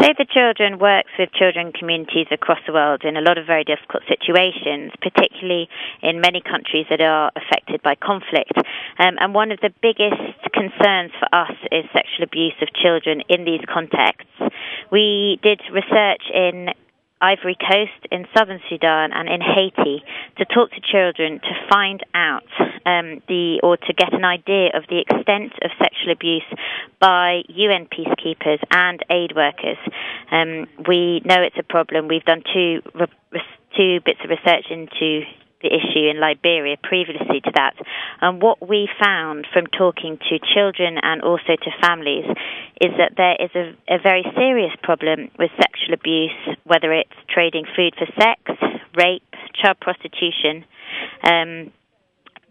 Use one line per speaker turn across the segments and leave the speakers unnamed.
Save the Children works with children communities across the world in a lot of very difficult situations, particularly in many countries that are affected by conflict. And one of the biggest concerns for us is sexual abuse of children in these contexts. We did research in Ivory Coast, in southern Sudan, and in Haiti to talk to children to find out or to get an idea of the extent of sexual abuse by UN peacekeepers and aid workers. We know it's a problem. We've done two bits of research into the issue in Liberia previously to that. And what we found from talking to children and also to families is that there is a very serious problem with sexual abuse, whether it's trading food for sex, rape, child prostitution,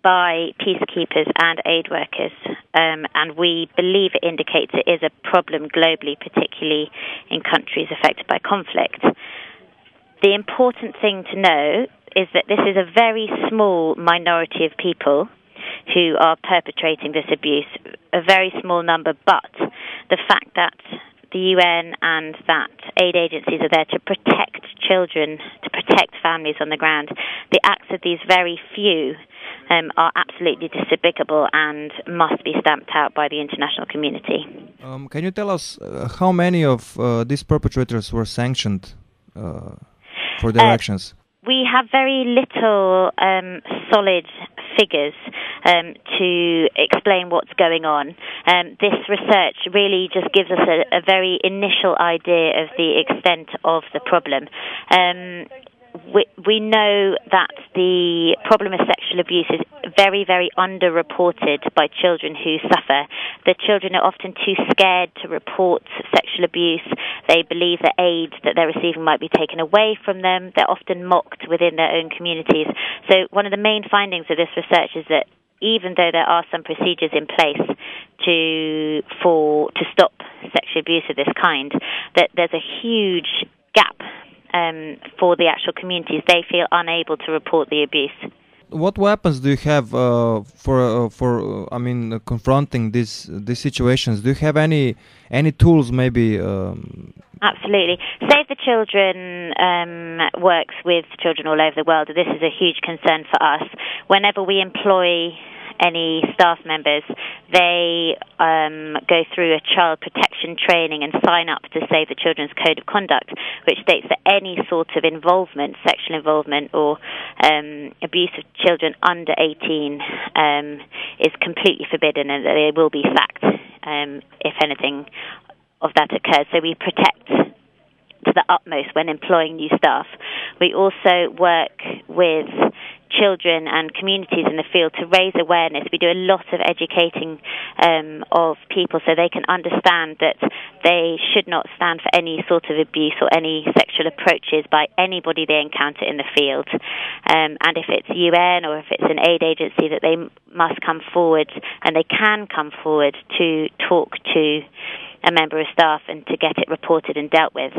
by peacekeepers and aid workers. And we believe it indicates it is a problem globally, particularly in countries affected by conflict. The important thing to know is that this is a very small minority of people who are perpetrating this abuse, a very small number, but the fact that the UN and that aid agencies are there to protect children, to protect families on the ground, the acts of these very few are absolutely despicable and must be stamped out by the international community.
Can you tell us how many of these perpetrators were sanctioned for their actions?
We have very little solid figures to explain what's going on. This research really just gives us a very initial idea of the extent of the problem. We know that the problem of sexual abuse is very, very underreported by children who suffer. The children are often too scared to report sexual abuse. They believe the aid that they're receiving might be taken away from them. They're often mocked within their own communities. So one of the main findings of this research is that even though there are some procedures in place to stop sexual abuse of this kind, that there's a huge gap for the actual communities. They feel unable to report the abuse.
What weapons do you have for confronting these situations? Do you have any tools, maybe?
Absolutely. Save the Children works with children all over the world. This is a huge concern for us. Whenever we employ any staff members, they go through a child protection training and sign up to Save the Children's Code of Conduct, which states that any sort of involvement, sexual involvement or abuse of children under 18 is completely forbidden and that they will be sacked if anything of that occurs. So we protect to the utmost when employing new staff. We also work with children and communities in the field to raise awareness. We do a lot of educating of people so they can understand that they should not stand for any sort of abuse or any sexual approaches by anybody they encounter in the field. And if it's UN or if it's an aid agency, that they must come forward, and they can come forward to talk to a member of staff and to get it reported and dealt with.